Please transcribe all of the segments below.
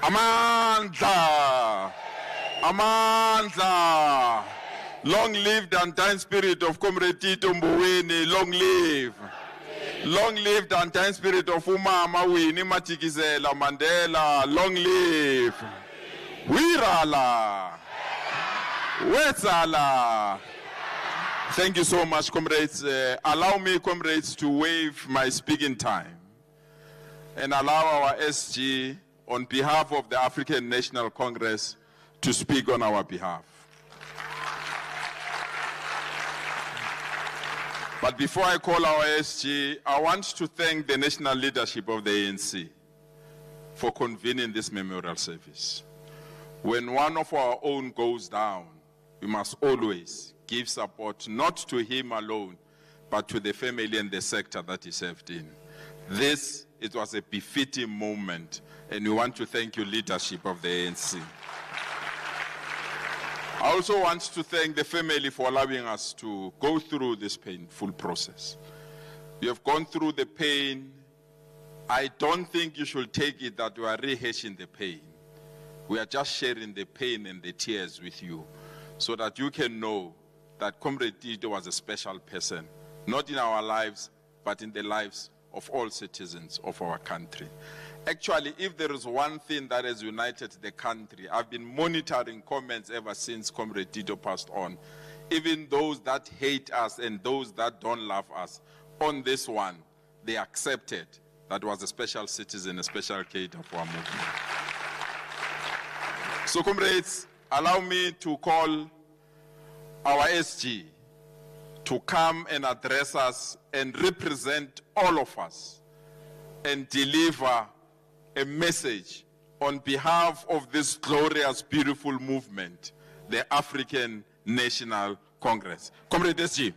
Amandla! Amandla! Long live the undying spirit of Comrade Tito Mboweni, long live! Long live the undying spirit of Umama Winnie Matikizela Mandela, long live! Wirala! Wetsala! Thank you so much, comrades. Allow me, comrades, to waive my speaking time and allow our SG, on behalf of the African National Congress, to speak on our behalf. But before I call our SG, I want to thank the national leadership of the ANC for convening this memorial service. When one of our own goes down, we must always give support not to him alone, but to the family and the sector that he served in. It was a befitting moment, and we want to thank you, leadership of the ANC. I also want to thank the family for allowing us to go through this painful process. We have gone through the pain. I don't think you should take it that we are rehashing the pain. We are just sharing the pain and the tears with you so that you can know that Comrade Tito was a special person, not in our lives, but in the lives of all citizens of our country. Actually, if there is one thing that has united the country, I've been monitoring comments ever since Comrade Tito passed on. Even those that hate us and those that don't love us, on this one, they accepted that was a special citizen, a special cater for our movement. So, comrades, allow me to call our SG to come and address us and represent all of us and deliver a message on behalf of this glorious, beautiful movement, the African National Congress. Comrade SG.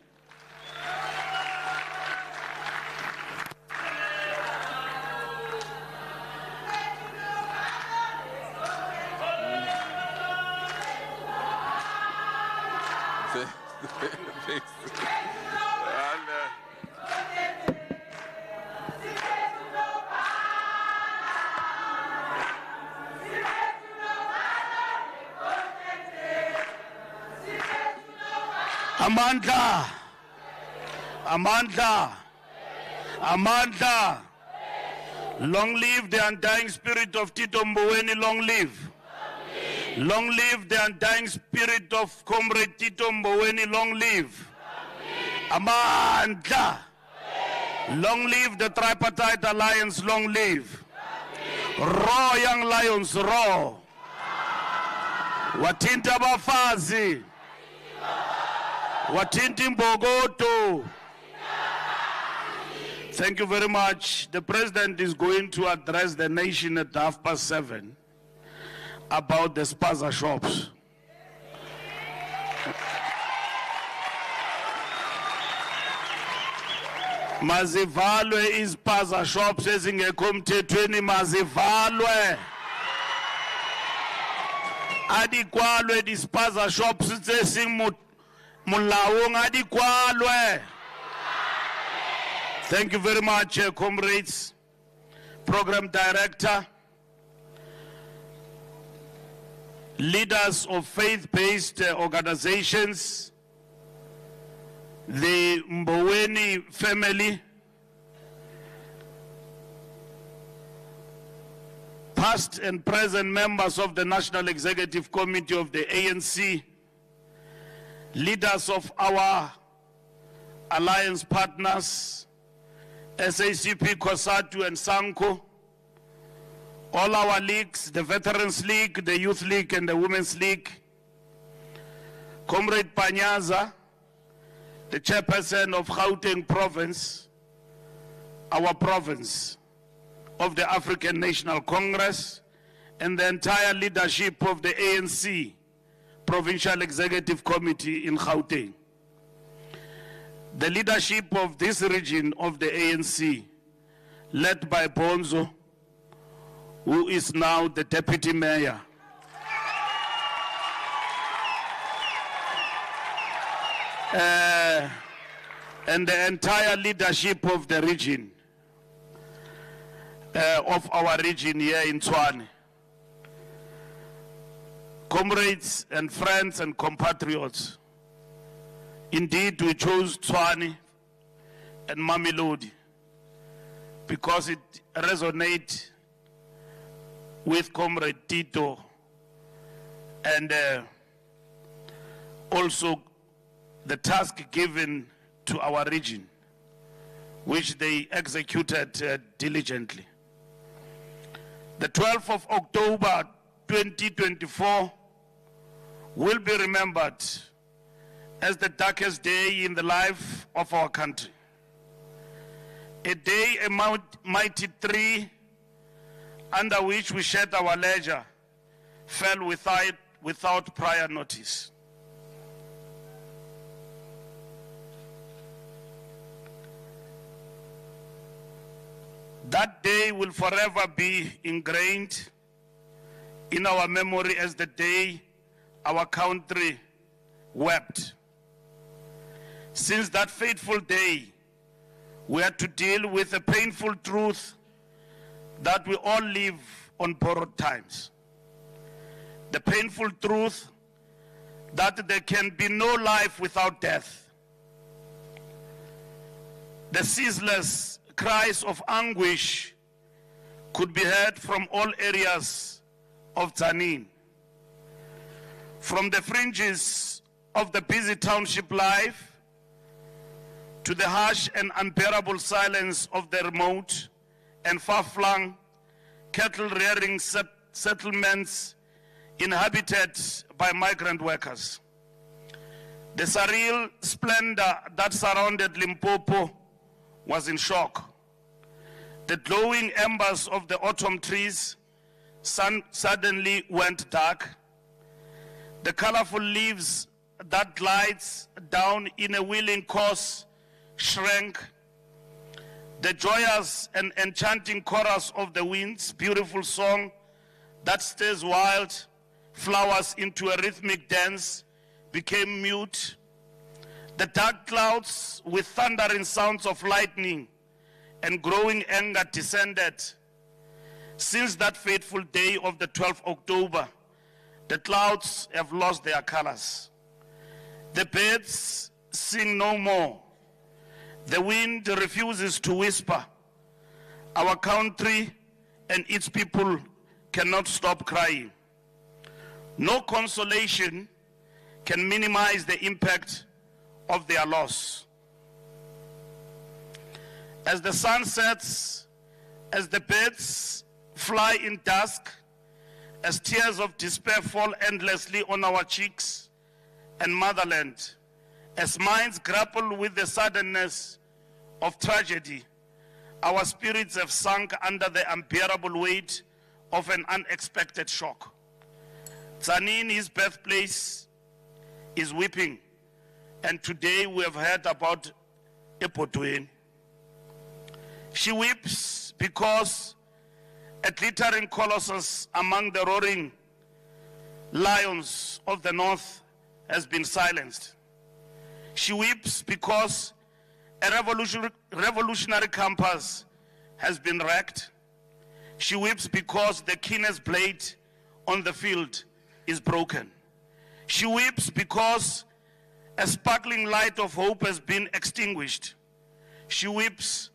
Amandla, Amandla, Amandla. Long live the undying spirit of Tito Mboweni, long live. Long live the undying spirit of Comrade Tito Mboweni, long live. Amandla. Long live the Tripartite Alliance, long live. Roar, young lions, roar. Watinta bafazi. Watinti Mbogoto. Thank you very much. The President is going to address the nation at 7:30 about the spaza shops. Mazivalwe ispaza shops ezingekho mthethweni, mazivalwe. Adikwalwe dispaza shops ezingekho Thank you very much, comrades. Program Director, leaders of faith-based organizations, the Mboweni family, past and present members of the National Executive Committee of the ANC, leaders of our alliance partners, SACP, COSATU, and SANCO, all our leagues, the Veterans League, the Youth League, and the Women's League, Comrade Panyaza, the chairperson of Gauteng Province, our province of the African National Congress, and the entire leadership of the ANC Provincial Executive Committee in Gauteng. The leadership of this region of the ANC, led by Bonzo, who is now the deputy mayor. And the entire leadership of the region, of our region here in Tshwane. Comrades and friends and compatriots, indeed we chose Tshwane and Mamelodi because it resonates with Comrade Tito and also the task given to our region, which they executed diligently. The 12th of October 2024 will be remembered as the darkest day in the life of our country. A day, a mighty tree under which we shed our leisure fell without prior notice. That day will forever be ingrained in our memory as the day our country wept. Since that fateful day, we had to deal with a painful truth that we all live on borrowed times. The painful truth that there can be no life without death. The ceaseless cries of anguish could be heard from all areas of Tzaneen. From the fringes of the busy township life to the harsh and unbearable silence of the remote and far-flung cattle-rearing settlements inhabited by migrant workers. The surreal splendor that surrounded Limpopo was in shock. The glowing embers of the autumn trees suddenly went dark. The colorful leaves that glides down in a wheeling course shrank. The joyous and enchanting chorus of the wind's beautiful song that stirs wild flowers into a rhythmic dance became mute. The dark clouds with thundering sounds of lightning and growing anger descended. Since that fateful day of the 12th October, the clouds have lost their colors. The birds sing no more. The wind refuses to whisper. Our country and its people cannot stop crying. No consolation can minimize the impact of their loss. As the sun sets, as the birds fly in dusk, as tears of despair fall endlessly on our cheeks and motherland, as minds grapple with the suddenness of tragedy, our spirits have sunk under the unbearable weight of an unexpected shock. Tzaneen, his birthplace, is weeping, and today we have heard about Epotweni. She weeps because a glittering colossus among the roaring lions of the north has been silenced. She weeps because a revolutionary campus has been wrecked. She weeps because the keenest blade on the field is broken. She weeps because a sparkling light of hope has been extinguished. She weeps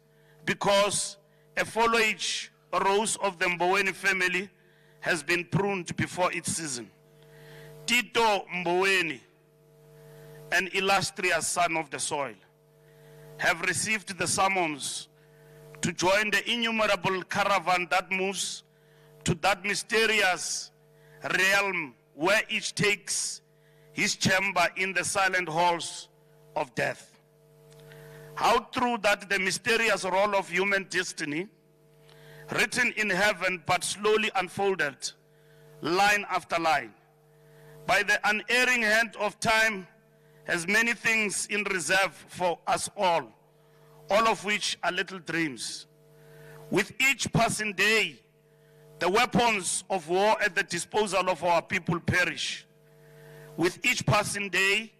because a foliage rose of the Mboweni family has been pruned before its season. Tito Mboweni, an illustrious son of the soil, have received the summons to join the innumerable caravan that moves to that mysterious realm where each takes his chamber in the silent halls of death. How true that the mysterious role of human destiny, written in heaven but slowly unfolded, line after line, by the unerring hand of time, has many things in reserve for us all of which are little dreams. With each passing day, the weapons of war at the disposal of our people perish. With each passing day,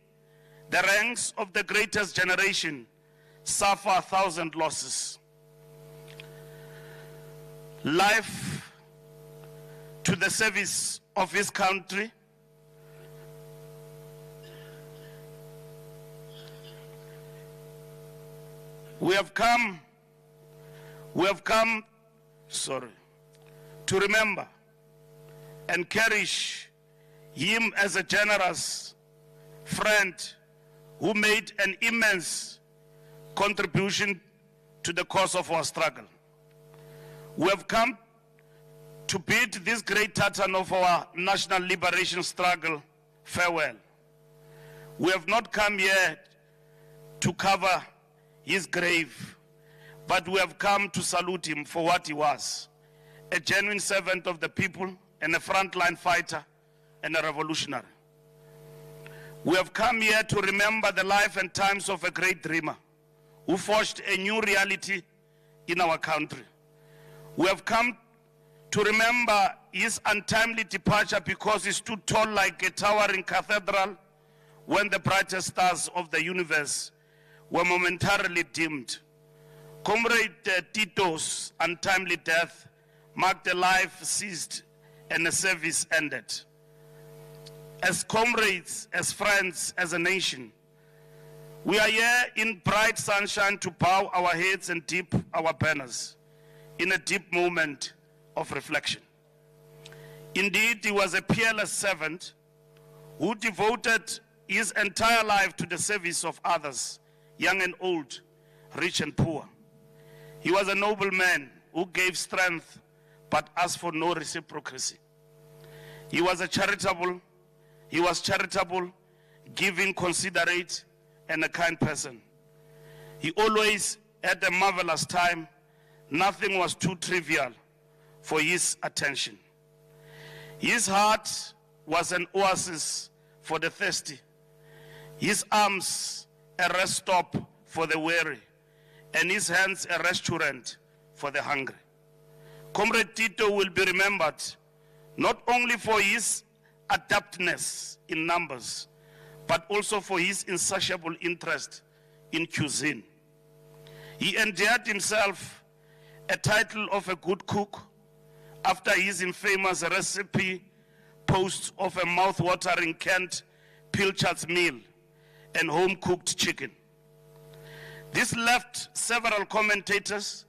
the ranks of the greatest generation suffer 1,000 losses. Life to the service of his country We have come, to remember and cherish him as a generous friend who made an immense contribution to the cause of our struggle. We have come to bid this great titan of our national liberation struggle farewell. We have not come here to cover his grave, but we have come to salute him for what he was: a genuine servant of the people and a frontline fighter and a revolutionary. We have come here to remember the life and times of a great dreamer who forged a new reality in our country. We have come to remember his untimely departure because he stood tall like a towering cathedral when the brightest stars of the universe were momentarily dimmed. Comrade Tito's untimely death marked a life seized and a service ended. As comrades, as friends, as a nation, we are here in bright sunshine to bow our heads and dip our banners in a deep moment of reflection. Indeed, he was a peerless servant who devoted his entire life to the service of others, young and old, rich and poor. He was a noble man who gave strength but asked for no reciprocity. He was charitable, giving, considerate, and a kind person. He always had a marvelous time. Nothing was too trivial for his attention. His heart was an oasis for the thirsty, his arms a rest stop for the weary, and his hands a restaurant for the hungry. Comrade Tito will be remembered not only for his adeptness in numbers, but also for his insatiable interest in cuisine. He endeared himself a title of a good cook after his infamous recipe post of a mouth-watering canned pilchards meal and home-cooked chicken. This left several commentators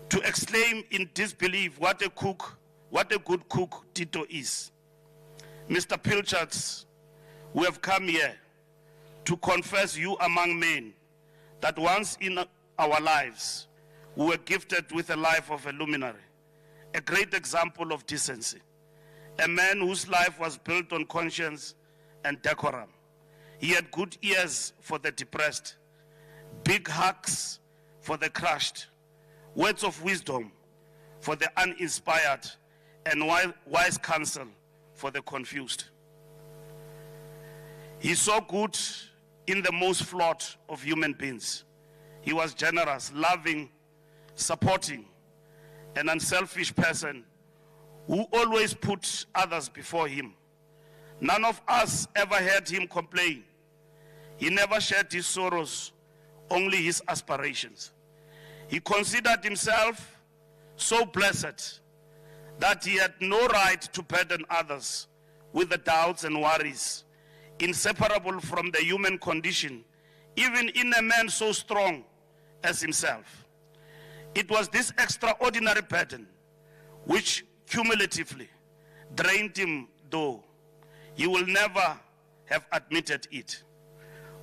to exclaim in disbelief what a good cook Tito is. Mr. Pilchards, we have come here to confess you among men that once in our lives we were gifted with a life of a luminary, a great example of decency, a man whose life was built on conscience and decorum. He had good ears for the depressed, big hugs for the crushed, words of wisdom for the uninspired, and wise counsel for the confused. He saw good in the most flawed of human beings. He was generous, loving, supporting, an unselfish person who always put others before him. None of us ever heard him complain. He never shared his sorrows, only his aspirations. He considered himself so blessed that he had no right to burden others with the doubts and worries inseparable from the human condition, even in a man so strong as himself. It was this extraordinary burden which cumulatively drained him, though he will never have admitted it.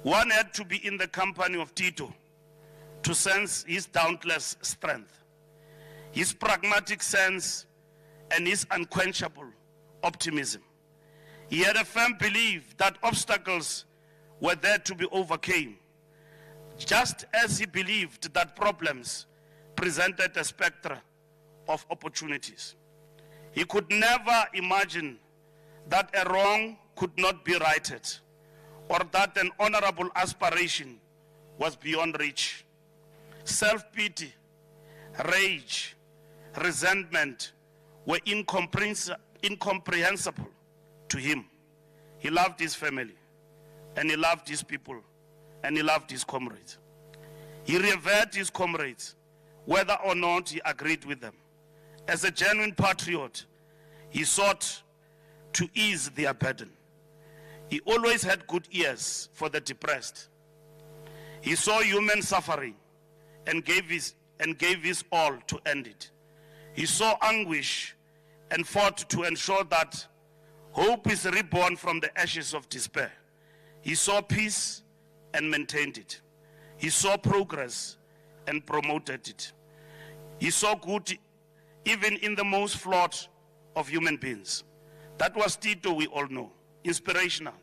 One had to be in the company of Tito to sense his dauntless strength, his pragmatic sense, and his unquenchable optimism. He had a firm belief that obstacles were there to be overcome, just as he believed that problems presented a spectrum of opportunities. He could never imagine that a wrong could not be righted, or that an honorable aspiration was beyond reach. Self-pity, rage, resentment were incomprehensible to him. He loved his family, and he loved his people, and he loved his comrades. He revered his comrades, whether or not he agreed with them. As a genuine patriot, he sought to ease their burden. He always had good ears for the depressed. He saw human suffering and gave his all to end it. He saw anguish and fought to ensure that hope is reborn from the ashes of despair. He saw peace and maintained it. He saw progress and promoted it. He saw good even in the most flawed of human beings. That was Tito, we all know. Inspirational,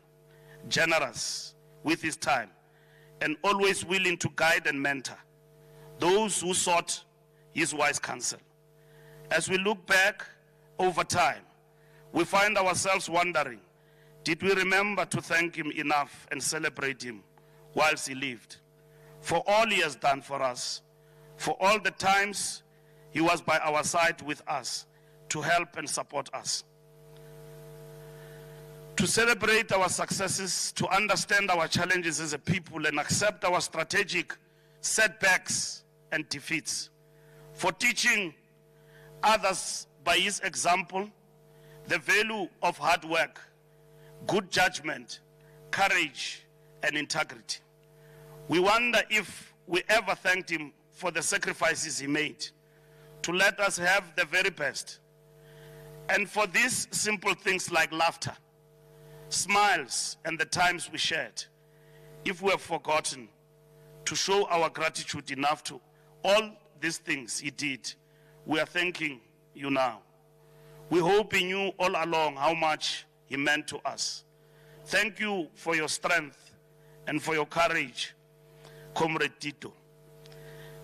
generous with his time, and always willing to guide and mentor those who sought his wise counsel. As we look back over time, we find ourselves wondering, did we remember to thank him enough and celebrate him whilst he lived? For all he has done for us, for all the times he was by our side with us to help and support us. To celebrate our successes, to understand our challenges as a people and accept our strategic setbacks and defeats. For teaching others by his example the value of hard work, good judgment, courage, and integrity. We wonder if we ever thanked him for the sacrifices he made to let us have the very best. And for these simple things like laughter, smiles, and the times we shared, if we have forgotten to show our gratitude enough to all these things he did, we are thanking you now. We hope he knew all along how much he meant to us. Thank you for your strength and for your courage, Comrade Tito.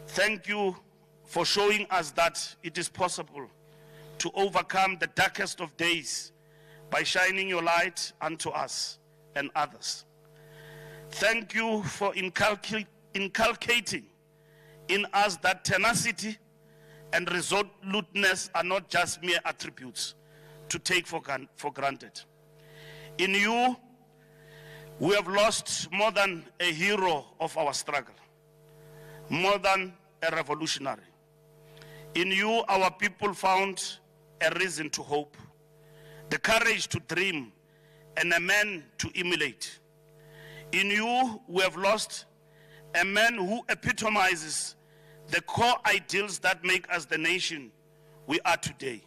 Thank you for showing us that it is possible to overcome the darkest of days by shining your light unto us and others. Thank you for inculcating in us that tenacity and resoluteness are not just mere attributes to take for granted. In you, we have lost more than a hero of our struggle, more than a revolutionary. In you, our people found a reason to hope, the courage to dream, and a man to emulate. In you, we have lost a man who epitomizes the core ideals that make us the nation we are today.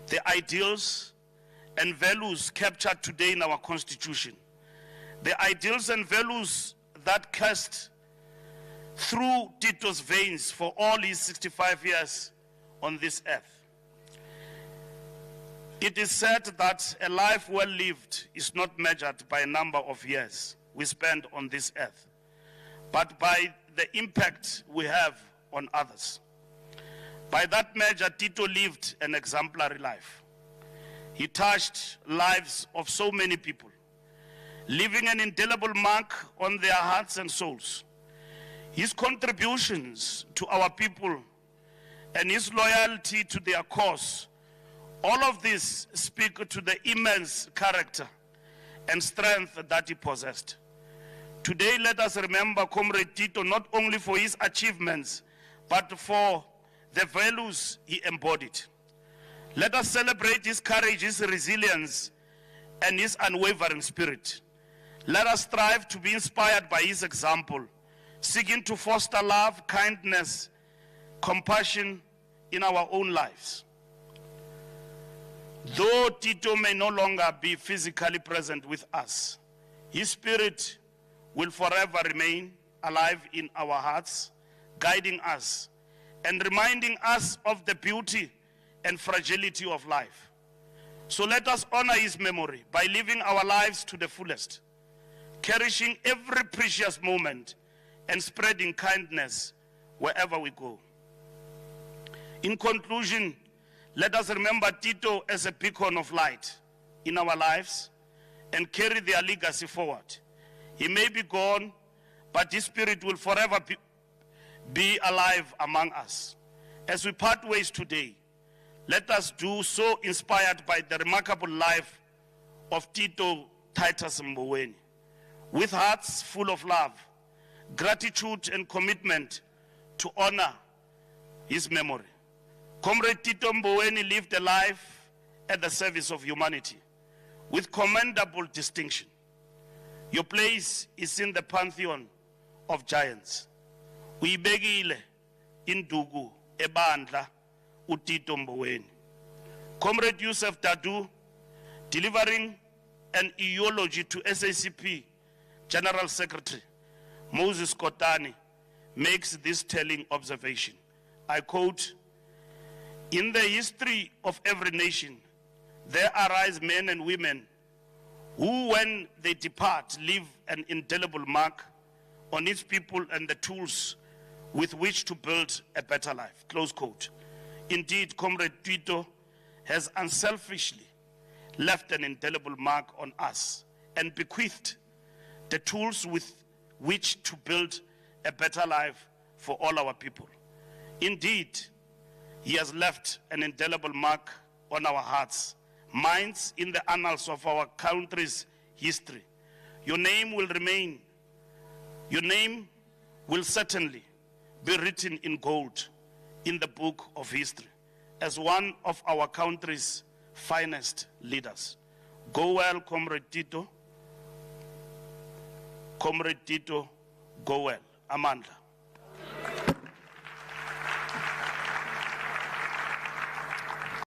The ideals and values captured today in our Constitution. The ideals and values that cast through Tito's veins for all his 65 years on this earth. It is said that a life well lived is not measured by a number of years we spend on this earth, but by the impact we have on others. By that measure, Tito lived an exemplary life. He touched lives of so many people, leaving an indelible mark on their hearts and souls. His contributions to our people and his loyalty to their cause, all of this speak to the immense character and strength that he possessed. Today, let us remember Comrade Tito not only for his achievements, but for the values he embodied. Let us celebrate his courage, his resilience, and his unwavering spirit. Let us strive to be inspired by his example, seeking to foster love, kindness, compassion in our own lives. Though Tito may no longer be physically present with us, his spirit will forever remain alive in our hearts, guiding us and reminding us of the beauty and fragility of life. So let us honor his memory by living our lives to the fullest, cherishing every precious moment and spreading kindness wherever we go. In conclusion, let us remember Tito as a beacon of light in our lives and carry their legacy forward. He may be gone, but his spirit will forever be alive among us. As we part ways today, let us do so inspired by the remarkable life of Tito Titus Mboweni, with hearts full of love, gratitude, and commitment to honor his memory. Comrade Tito Mboweni lived a life at the service of humanity with commendable distinction. Your place is in the pantheon of giants. Uibegile indugu ebandla uTito Mboweni. Comrade Yusuf Dadu, delivering an eulogy to SACP General Secretary Moses Kotane, makes this telling observation. I quote, "In the history of every nation, there arise men and women who, when they depart, leave an indelible mark on its people and the tools with which to build a better life." Close quote. Indeed, Comrade Tito has unselfishly left an indelible mark on us and bequeathed the tools with which to build a better life for all our people. Indeed, he has left an indelible mark on our hearts, minds, in the annals of our country's history. Your name will remain, your name will certainly be written in gold in the book of history as one of our country's finest leaders. Go well, Comrade Tito. Comrade Tito, go well. Amandla.